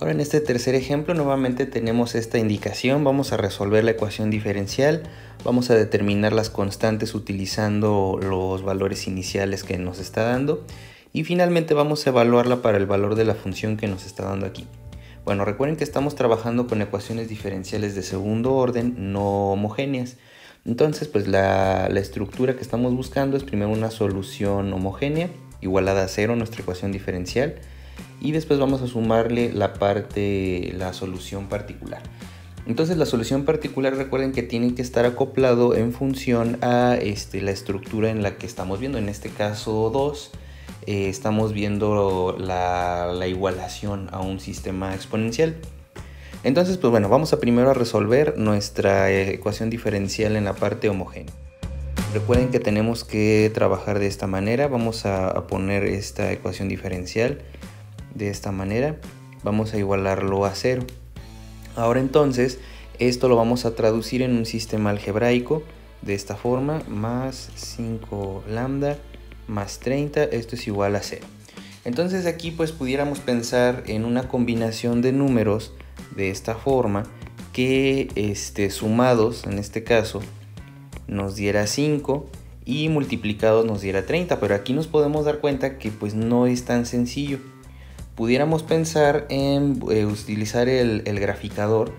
Ahora en este tercer ejemplo nuevamente tenemos esta indicación, vamos a resolver la ecuación diferencial, vamos a determinar las constantes utilizando los valores iniciales que nos está dando y finalmente vamos a evaluarla para el valor de la función que nos está dando aquí. Bueno, recuerden que estamos trabajando con ecuaciones diferenciales de segundo orden no homogéneas. Entonces pues la estructura que estamos buscando es primero una solución homogénea igualada a 0, nuestra ecuación diferencial, y después vamos a sumarle la solución particular. Entonces la solución particular, recuerden que tiene que estar acoplado en función a la estructura en la que estamos viendo. En este caso 2, estamos viendo la igualación a un sistema exponencial. Entonces pues bueno, vamos a primero resolver nuestra ecuación diferencial en la parte homogénea. Recuerden que tenemos que trabajar de esta manera. Vamos a poner esta ecuación diferencial de esta manera, vamos a igualarlo a 0. Ahora entonces esto lo vamos a traducir en un sistema algebraico de esta forma: más 5 lambda más 30, esto es igual a 0. Entonces aquí pues pudiéramos pensar en una combinación de números de esta forma que sumados en este caso nos diera 5 y multiplicados nos diera 30, pero aquí nos podemos dar cuenta que pues no es tan sencillo. Pudiéramos pensar en utilizar el graficador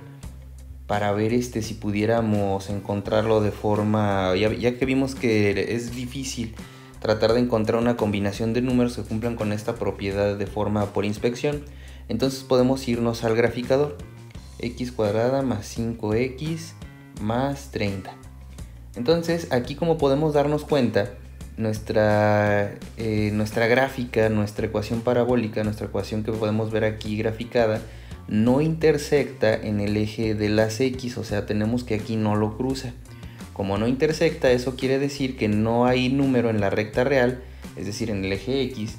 para ver si pudiéramos encontrarlo de forma, ya que vimos que es difícil tratar de encontrar una combinación de números que cumplan con esta propiedad de forma por inspección. Entonces podemos irnos al graficador: x cuadrada más 5x más 30. Entonces aquí, como podemos darnos cuenta, nuestra gráfica, nuestra ecuación parabólica, nuestra ecuación que podemos ver aquí graficada, no intersecta en el eje de las x, o sea, tenemos que aquí no lo cruza. Como no intersecta, eso quiere decir que no hay número en la recta real, es decir, en el eje x,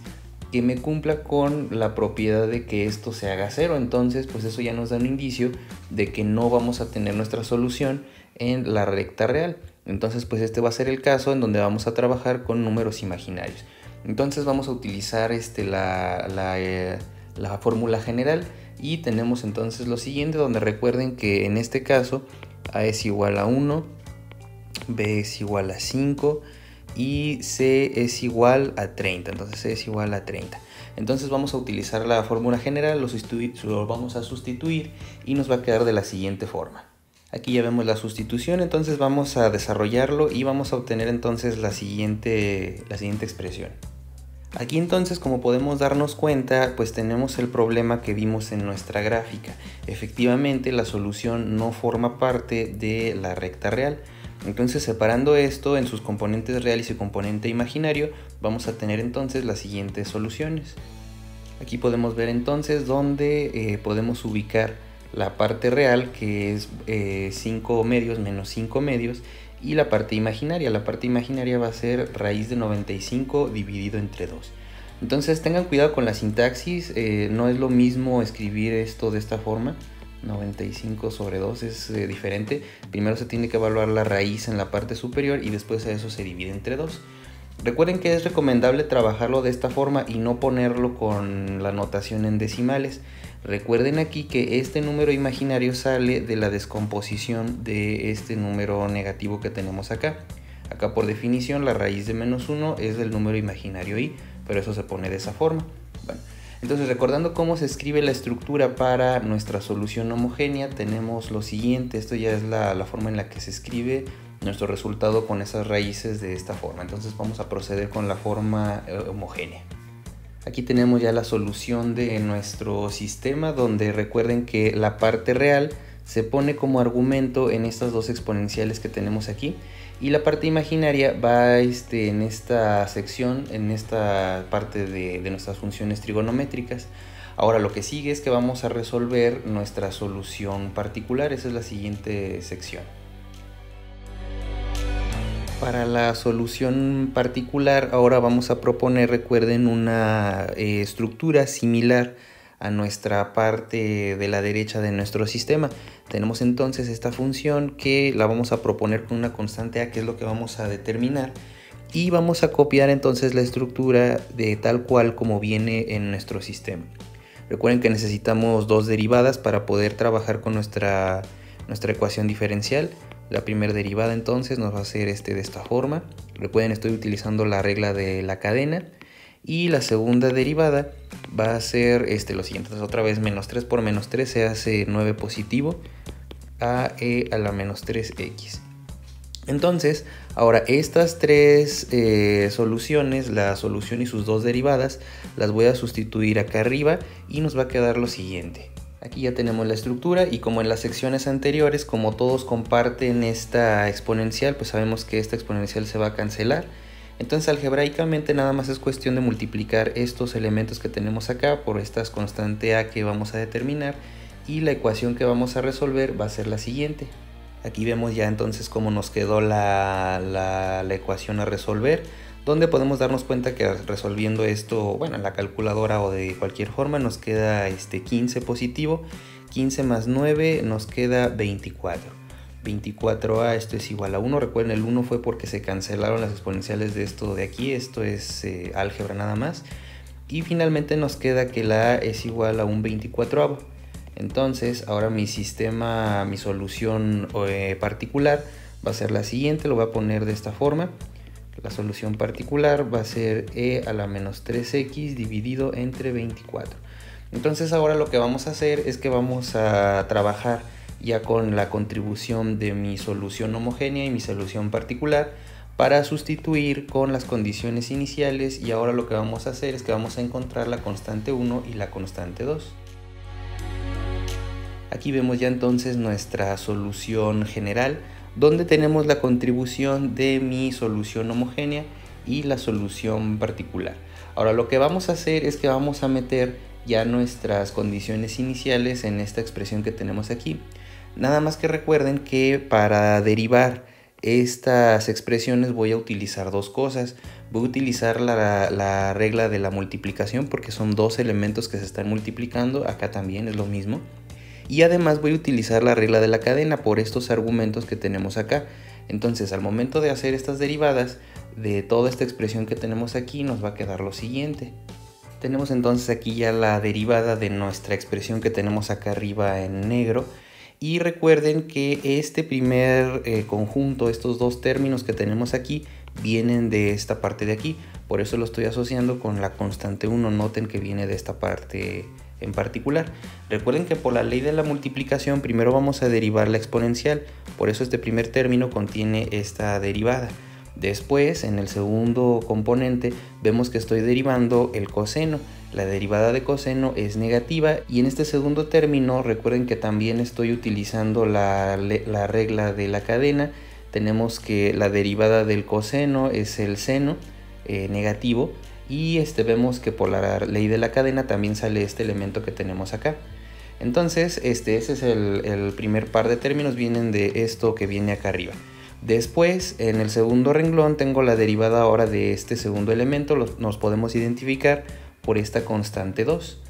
que me cumpla con la propiedad de que esto se haga 0. Entonces pues eso ya nos da un indicio de que no vamos a tener nuestra solución en la recta real. Entonces pues este va a ser el caso en donde vamos a trabajar con números imaginarios. Entonces vamos a utilizar la fórmula general y tenemos entonces lo siguiente, donde recuerden que en este caso a es igual a 1, b es igual a 5 y c es igual a 30. Entonces c es igual a 30. Entonces vamos a utilizar la fórmula general, lo vamos a sustituir y nos va a quedar de la siguiente forma. Aquí ya vemos la sustitución, entonces vamos a desarrollarlo y vamos a obtener entonces la siguiente expresión. Aquí entonces, como podemos darnos cuenta, pues tenemos el problema que vimos en nuestra gráfica. Efectivamente la solución no forma parte de la recta real. Entonces, separando esto en sus componentes real y su componente imaginario, vamos a tener entonces las siguientes soluciones. Aquí podemos ver entonces dónde podemos ubicar la parte real, que es 5 medios menos 5 medios, y la parte imaginaria. La parte imaginaria va a ser raíz de 95 dividido entre 2. Entonces tengan cuidado con la sintaxis, no es lo mismo escribir esto de esta forma. 95 sobre 2 es diferente. Primero se tiene que evaluar la raíz en la parte superior y después a eso se divide entre 2. Recuerden que es recomendable trabajarlo de esta forma y no ponerlo con la notación en decimales. Recuerden aquí que este número imaginario sale de la descomposición de este número negativo que tenemos acá. Acá por definición la raíz de menos 1 es del número imaginario y, pero eso se pone de esa forma. Bueno, entonces, recordando cómo se escribe la estructura para nuestra solución homogénea, tenemos lo siguiente. Esto ya es la forma en la que se escribe nuestro resultado con esas raíces de esta forma. Entonces vamos a proceder con la forma homogénea. Aquí tenemos ya la solución de nuestro sistema, donde recuerden que la parte real se pone como argumento en estas dos exponenciales que tenemos aquí, y la parte imaginaria va en esta sección, en esta parte de nuestras funciones trigonométricas. Ahora lo que sigue es que vamos a resolver nuestra solución particular. Esa es la siguiente sección. Para la solución particular ahora vamos a proponer, recuerden, una estructura similar a nuestra parte de la derecha de nuestro sistema. Tenemos entonces esta función que la vamos a proponer con una constante a, que es lo que vamos a determinar, y vamos a copiar entonces la estructura de tal cual como viene en nuestro sistema. Recuerden que necesitamos dos derivadas para poder trabajar con nuestra ecuación diferencial. La primera derivada entonces nos va a ser de esta forma. Recuerden, estoy utilizando la regla de la cadena. Y la segunda derivada va a ser lo siguiente. Entonces otra vez menos 3 por menos 3 se hace 9 positivo a e a la menos 3x. Entonces, ahora estas tres soluciones, la solución y sus dos derivadas, las voy a sustituir acá arriba y nos va a quedar lo siguiente. Aquí ya tenemos la estructura y como en las secciones anteriores, como todos comparten esta exponencial, pues sabemos que esta exponencial se va a cancelar. Entonces algebraicamente nada más es cuestión de multiplicar estos elementos que tenemos acá por esta constante a que vamos a determinar y la ecuación que vamos a resolver va a ser la siguiente. Aquí vemos ya entonces cómo nos quedó la ecuación a resolver, donde podemos darnos cuenta que resolviendo esto, bueno, en la calculadora o de cualquier forma, nos queda 15 positivo, 15 más 9 nos queda 24. 24a, esto es igual a 1, recuerden el 1 fue porque se cancelaron las exponenciales de esto de aquí, esto es álgebra nada más, y finalmente nos queda que la a es igual a un 24avo. Entonces ahora mi solución particular va a ser la siguiente, lo voy a poner de esta forma. La solución particular va a ser e a la menos 3x dividido entre 24. Entonces ahora lo que vamos a hacer es que vamos a trabajar ya con la contribución de mi solución homogénea y mi solución particular para sustituir con las condiciones iniciales, y ahora lo que vamos a hacer es que vamos a encontrar la constante 1 y la constante 2. Aquí vemos ya entonces nuestra solución general, donde tenemos la contribución de mi solución homogénea y la solución particular. Ahora lo que vamos a hacer es que vamos a meter ya nuestras condiciones iniciales en esta expresión que tenemos aquí. Nada más que recuerden que para derivar estas expresiones voy a utilizar dos cosas. Voy a utilizar la regla de la multiplicación porque son dos elementos que se están multiplicando, acá también es lo mismo. Y además voy a utilizar la regla de la cadena por estos argumentos que tenemos acá. Entonces al momento de hacer estas derivadas de toda esta expresión que tenemos aquí nos va a quedar lo siguiente. Tenemos entonces aquí ya la derivada de nuestra expresión que tenemos acá arriba en negro. Y recuerden que este primer conjunto, estos dos términos que tenemos aquí, vienen de esta parte de aquí. Por eso lo estoy asociando con la constante 1. Noten que viene de esta parte en particular. Recuerden que por la ley de la multiplicación primero vamos a derivar la exponencial. Por eso este primer término contiene esta derivada. Después, en el segundo componente, vemos que estoy derivando el coseno. La derivada de coseno es negativa y en este segundo término recuerden que también estoy utilizando la regla de la cadena. Tenemos que la derivada del coseno es el seno negativo y vemos que por la ley de la cadena también sale este elemento que tenemos acá. Entonces ese es el primer par de términos, vienen de esto que viene acá arriba. Después, en el segundo renglón, tengo la derivada ahora de este segundo elemento, nos podemos identificar por esta constante 2.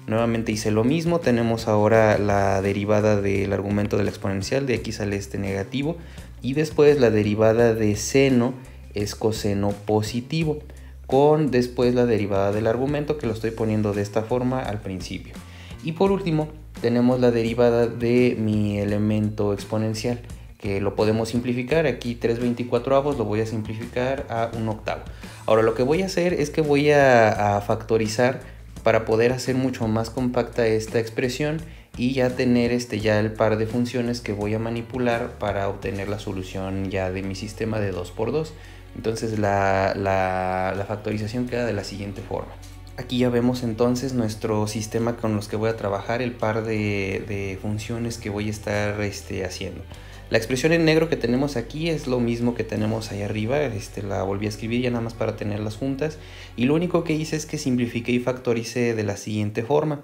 Nuevamente hice lo mismo, tenemos ahora la derivada del argumento de la exponencial, de aquí sale este negativo, y después la derivada de seno es coseno positivo, con después la derivada del argumento que lo estoy poniendo de esta forma al principio. Y por último, tenemos la derivada de mi elemento exponencial, que lo podemos simplificar. Aquí 3/24 lo voy a simplificar a 1/8. Ahora lo que voy a hacer es que voy a factorizar para poder hacer mucho más compacta esta expresión y ya tener ya el par de funciones que voy a manipular para obtener la solución ya de mi sistema de 2×2. Entonces la factorización queda de la siguiente forma. Aquí ya vemos entonces nuestro sistema con los que voy a trabajar, el par de funciones que voy a estar haciendo. La expresión en negro que tenemos aquí es lo mismo que tenemos ahí arriba, la volví a escribir ya nada más para tenerlas juntas, y lo único que hice es que simplifiqué y factoricé de la siguiente forma.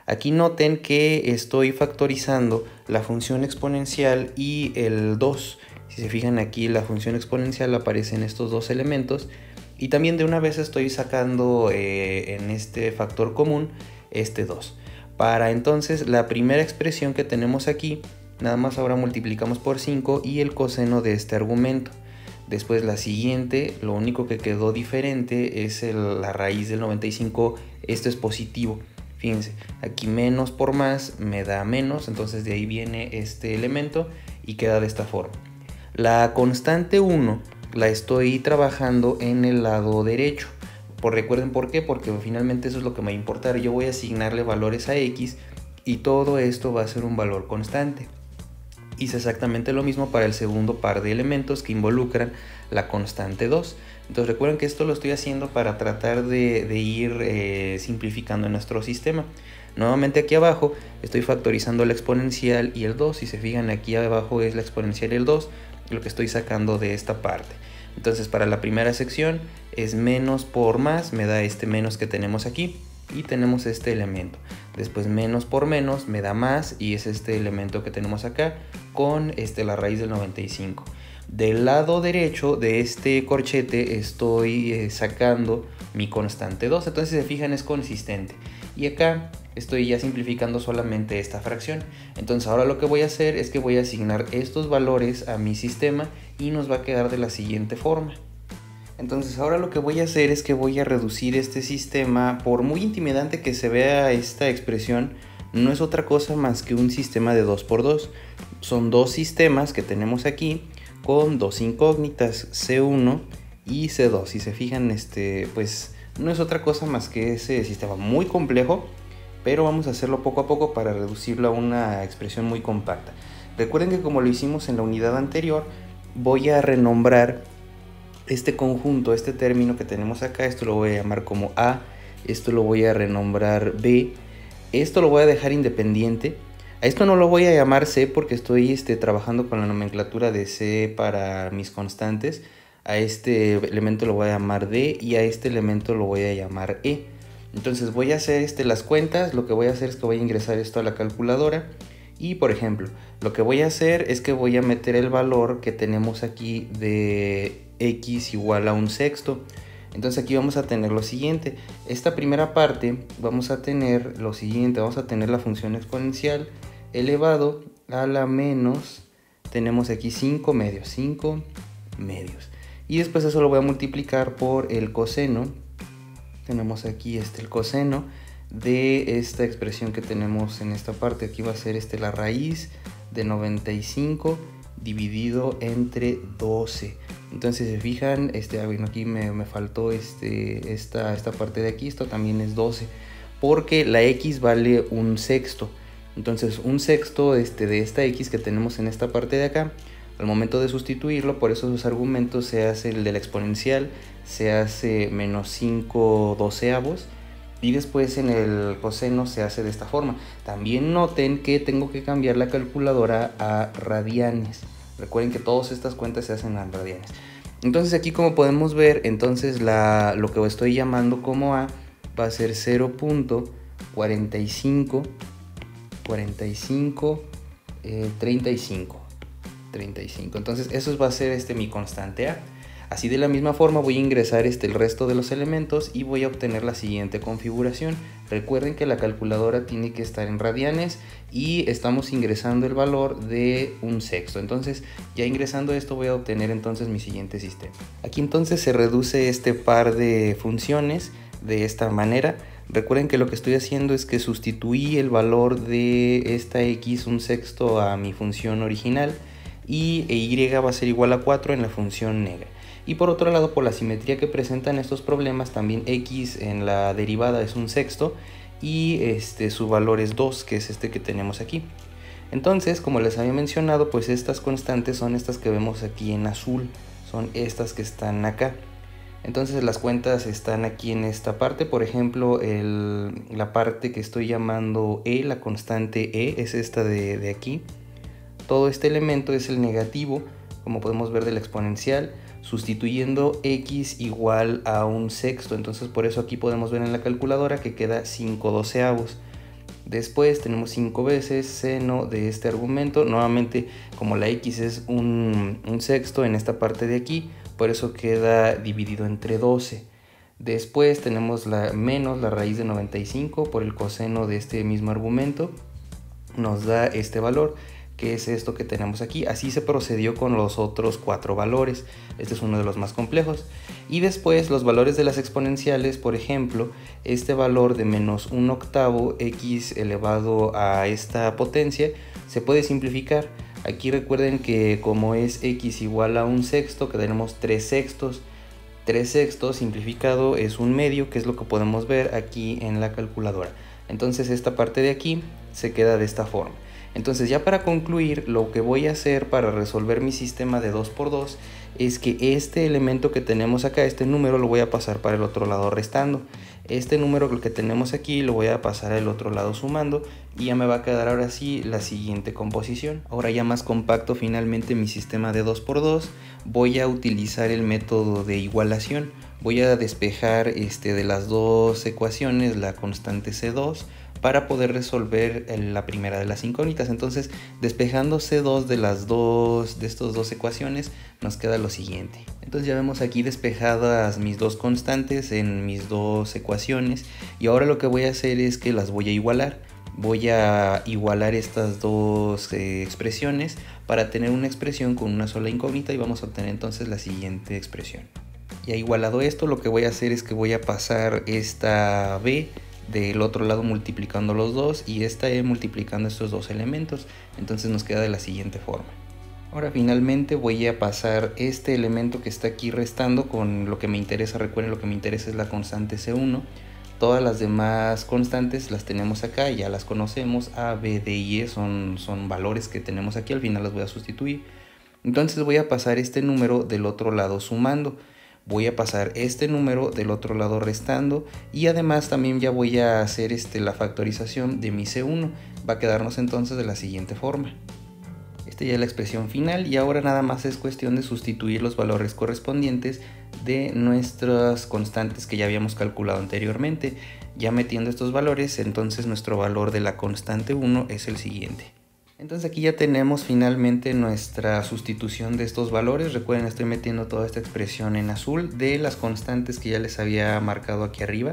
Aquí noten que estoy factorizando la función exponencial y el 2. Si se fijan aquí, la función exponencial aparece en estos dos elementos, y también de una vez estoy sacando en este factor común este 2. Para entonces la primera expresión que tenemos aquí, nada más ahora multiplicamos por 5 y el coseno de este argumento. Después la siguiente, lo único que quedó diferente es la raíz del 95, esto es positivo. Fíjense, aquí menos por más me da menos, entonces de ahí viene este elemento y queda de esta forma. La constante 1 la estoy trabajando en el lado derecho. Recuerden por qué, porque finalmente eso es lo que me va a importar. Yo voy a asignarle valores a x y todo esto va a ser un valor constante. Hice exactamente lo mismo para el segundo par de elementos que involucran la constante 2. Entonces recuerden que esto lo estoy haciendo para tratar de ir simplificando nuestro sistema. Nuevamente aquí abajo estoy factorizando la exponencial y el 2. Si se fijan, aquí abajo es la exponencial y el 2, lo que estoy sacando de esta parte. Entonces para la primera sección es menos por más, me da este menos que tenemos aquí y tenemos este elemento. Después menos por menos me da más y es este elemento que tenemos acá con la raíz del 95. Del lado derecho de este corchete estoy sacando mi constante 2, entonces si se fijan es consistente. Y acá estoy ya simplificando solamente esta fracción. Entonces ahora lo que voy a hacer es que voy a asignar estos valores a mi sistema y nos va a quedar de la siguiente forma. Entonces ahora lo que voy a hacer es que voy a reducir este sistema. Por muy intimidante que se vea esta expresión, no es otra cosa más que un sistema de 2×2. Son dos sistemas que tenemos aquí con dos incógnitas, C1 y C2. Si se fijan, pues no es otra cosa más que ese sistema muy complejo, pero vamos a hacerlo poco a poco para reducirlo a una expresión muy compacta. Recuerden que como lo hicimos en la unidad anterior, voy a renombrar este conjunto, este término que tenemos acá. Esto lo voy a llamar como A, esto lo voy a renombrar B, esto lo voy a dejar independiente. A esto no lo voy a llamar C porque estoy trabajando con la nomenclatura de C para mis constantes. A este elemento lo voy a llamar D y a este elemento lo voy a llamar E. Entonces voy a hacer las cuentas. Lo que voy a hacer es que voy a ingresar esto a la calculadora. Y por ejemplo, lo que voy a hacer es que voy a meter el valor que tenemos aquí de x igual a 1/6. Entonces aquí vamos a tener lo siguiente. Esta primera parte vamos a tener lo siguiente. Vamos a tener la función exponencial elevado a la menos. Tenemos aquí 5 medios. Y después eso lo voy a multiplicar por el coseno. Tenemos aquí el coseno de esta expresión que tenemos en esta parte. Aquí va a ser la raíz de 95 dividido entre 12. Entonces si se fijan, bueno, aquí me faltó esta parte de aquí. Esto también es 12 porque la x vale 1/6. Entonces 1/6 de esta x que tenemos en esta parte de acá, al momento de sustituirlo, por esos argumentos se hace el de la exponencial, se hace menos 5/12 y después en el coseno se hace de esta forma. También noten que tengo que cambiar la calculadora a radianes. Recuerden que todas estas cuentas se hacen en radianes. Entonces aquí, como podemos ver, entonces lo que estoy llamando como A va a ser 0.4535. Entonces eso va a ser mi constante A. Así de la misma forma voy a ingresar el resto de los elementos y voy a obtener la siguiente configuración. Recuerden que la calculadora tiene que estar en radianes y estamos ingresando el valor de 1/6. Entonces ya ingresando esto voy a obtener entonces mi siguiente sistema. Aquí entonces se reduce este par de funciones de esta manera. Recuerden que lo que estoy haciendo es que sustituí el valor de esta x 1/6 a mi función original y y va a ser igual a 4 en la función negra. Y por otro lado, por la simetría que presentan estos problemas, también x en la derivada es 1/6 y su valor es 2, que es que tenemos aquí. Entonces, como les había mencionado, pues estas constantes son estas que vemos aquí en azul, son estas que están acá. Entonces las cuentas están aquí en esta parte. Por ejemplo, la parte que estoy llamando E, la constante E, es esta de aquí. Todo este elemento es el negativo, como podemos ver, de la exponencial, sustituyendo x igual a 1/6. Entonces por eso aquí podemos ver en la calculadora que queda 5/12. Después tenemos 5 veces seno de este argumento. Nuevamente, como la x es 1/6 en esta parte de aquí, por eso queda dividido entre 12. Después tenemos menos la raíz de 95 por el coseno de este mismo argumento. Nos da este valor. que es esto que tenemos aquí. Así se procedió con los otros 4 valores. Este es uno de los más complejos. Y después los valores de las exponenciales, por ejemplo, este valor de menos 1/8 x elevado a esta potencia se puede simplificar. Aquí recuerden que como es x igual a 1/6, que tenemos 3/6. 3/6 simplificado es 1/2, que es lo que podemos ver aquí en la calculadora. Entonces esta parte de aquí se queda de esta forma. Entonces ya para concluir, lo que voy a hacer para resolver mi sistema de 2×2 es que este elemento que tenemos acá, este número, lo voy a pasar para el otro lado restando. Este número que tenemos aquí lo voy a pasar al otro lado sumando y ya me va a quedar ahora sí la siguiente composición. Ahora ya más compacto finalmente mi sistema de 2×2, voy a utilizar el método de igualación. Voy a despejar de las dos ecuaciones la constante C2 para poder resolver la primera de las incógnitas. Entonces, despejando C2 de estas dos ecuaciones, nos queda lo siguiente. Entonces ya vemos aquí despejadas mis dos constantes en mis dos ecuaciones, y ahora lo que voy a hacer es que las voy a igualar. Voy a igualar estas dos expresiones para tener una expresión con una sola incógnita, y vamos a obtener entonces la siguiente expresión. Ya igualado esto, lo que voy a hacer es que voy a pasar esta b del otro lado multiplicando los dos y esta e multiplicando estos dos elementos. Entonces nos queda de la siguiente forma. Ahora finalmente voy a pasar este elemento que está aquí restando con lo que me interesa. Recuerden, lo que me interesa es la constante C1. Todas las demás constantes las tenemos acá, ya las conocemos. A, B, D y E son valores que tenemos aquí, al final las voy a sustituir. Entonces voy a pasar este número del otro lado sumando. Voy a pasar este número del otro lado restando, y además también ya voy a hacer la factorización de mi C1. Va a quedarnos entonces de la siguiente forma. Esta ya es la expresión final, y ahora nada más es cuestión de sustituir los valores correspondientes de nuestras constantes que ya habíamos calculado anteriormente. Ya metiendo estos valores, entonces nuestro valor de la constante 1 es el siguiente. Entonces aquí ya tenemos finalmente nuestra sustitución de estos valores. Recuerden, estoy metiendo toda esta expresión en azul de las constantes que ya les había marcado aquí arriba.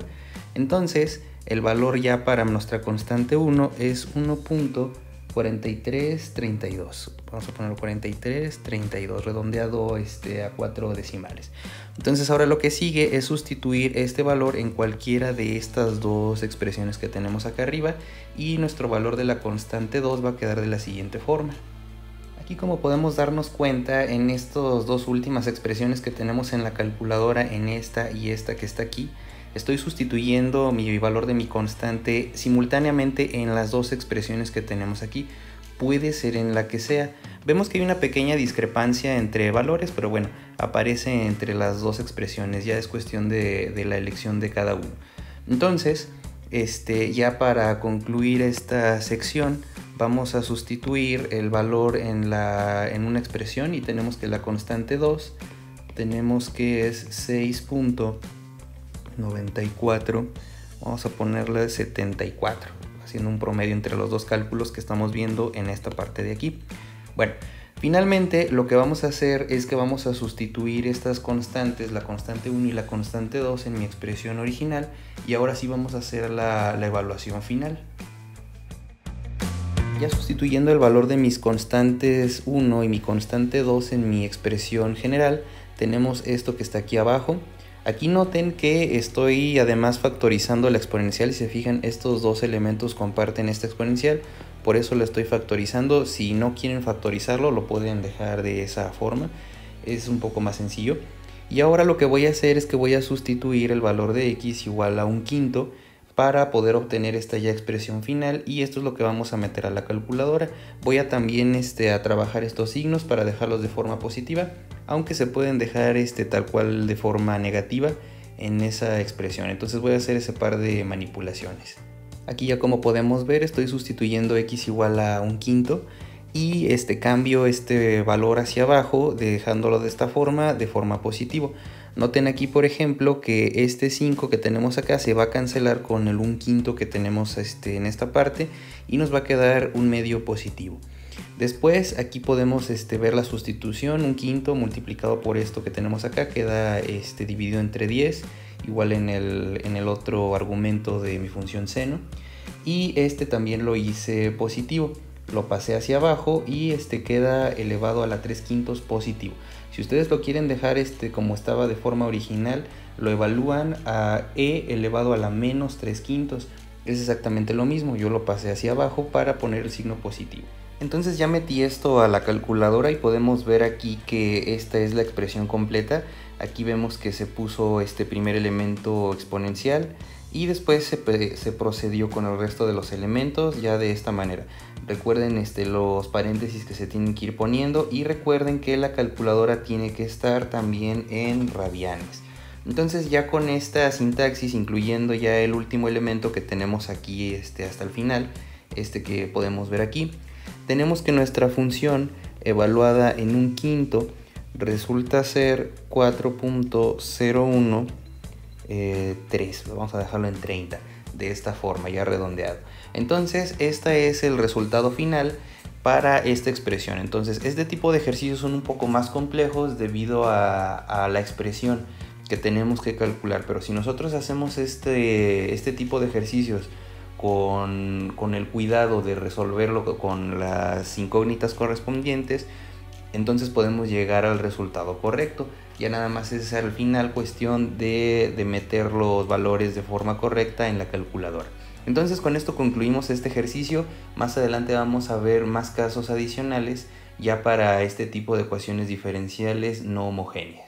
Entonces el valor ya para nuestra constante 1 es 1.4332. Vamos a poner 4332 redondeado a 4 decimales. Entonces ahora lo que sigue es sustituir este valor en cualquiera de estas dos expresiones que tenemos acá arriba, y nuestro valor de la constante 2 va a quedar de la siguiente forma. Aquí, como podemos darnos cuenta, en estas dos últimas expresiones que tenemos en la calculadora, en esta y esta que está aquí, estoy sustituyendo mi valor de mi constante simultáneamente en las dos expresiones que tenemos aquí. Puede ser en la que sea. Vemos que hay una pequeña discrepancia entre valores, pero bueno, aparece entre las dos expresiones. Ya es cuestión de la elección de cada uno. Entonces, ya para concluir esta sección, vamos a sustituir el valor en una expresión, y tenemos que la constante 2 tenemos que es 6.94, vamos a ponerle 74, haciendo un promedio entre los dos cálculos que estamos viendo en esta parte de aquí. Bueno, finalmente lo que vamos a hacer es que vamos a sustituir estas constantes, la constante 1 y la constante 2, en mi expresión original, y ahora sí vamos a hacer la evaluación final. Ya sustituyendo el valor de mis constantes 1 y mi constante 2 en mi expresión general, tenemos esto que está aquí abajo. Aquí noten que estoy además factorizando la exponencial. Si se fijan, estos dos elementos comparten esta exponencial, por eso lo estoy factorizando. Si no quieren factorizarlo, lo pueden dejar de esa forma, es un poco más sencillo. Y ahora lo que voy a hacer es que voy a sustituir el valor de x igual a 1/5 para poder obtener esta ya expresión final, y esto es lo que vamos a meter a la calculadora. Voy a también a trabajar estos signos para dejarlos de forma positiva, aunque se pueden dejar tal cual de forma negativa en esa expresión. Entonces voy a hacer ese par de manipulaciones. Aquí ya, como podemos ver, estoy sustituyendo x igual a 1/5 y cambio este valor hacia abajo, dejándolo de esta forma, de forma positiva. Noten aquí, por ejemplo, que este 5 que tenemos acá se va a cancelar con el 1/5 que tenemos en esta parte, y nos va a quedar un medio positivo. Después aquí podemos ver la sustitución. 1/5 multiplicado por esto que tenemos acá queda dividido entre 10, igual en el otro argumento de mi función seno, y también lo hice positivo. lo pasé hacia abajo y queda elevado a la 3/5 positivo. Si ustedes lo quieren dejar como estaba de forma original, lo evalúan a e elevado a la menos 3/5. Es exactamente lo mismo, yo lo pasé hacia abajo para poner el signo positivo. Entonces ya metí esto a la calculadora y podemos ver aquí que esta es la expresión completa. Aquí vemos que se puso este primer elemento exponencial y después se procedió con el resto de los elementos ya de esta manera. Recuerden los paréntesis que se tienen que ir poniendo y recuerden que la calculadora tiene que estar también en radianes. Entonces ya con esta sintaxis, incluyendo ya el último elemento que tenemos aquí hasta el final, que podemos ver aquí, tenemos que nuestra función evaluada en un quinto resulta ser 4.013, vamos a dejarlo en 30, de esta forma ya redondeado. Entonces este es el resultado final para esta expresión. Entonces este tipo de ejercicios son un poco más complejos debido a la expresión que tenemos que calcular, pero si nosotros hacemos este tipo de ejercicios con el cuidado de resolverlo con las incógnitas correspondientes, entonces podemos llegar al resultado correcto. Ya nada más es al final cuestión de meter los valores de forma correcta en la calculadora. Entonces con esto concluimos este ejercicio. Más adelante vamos a ver más casos adicionales ya para este tipo de ecuaciones diferenciales no homogéneas.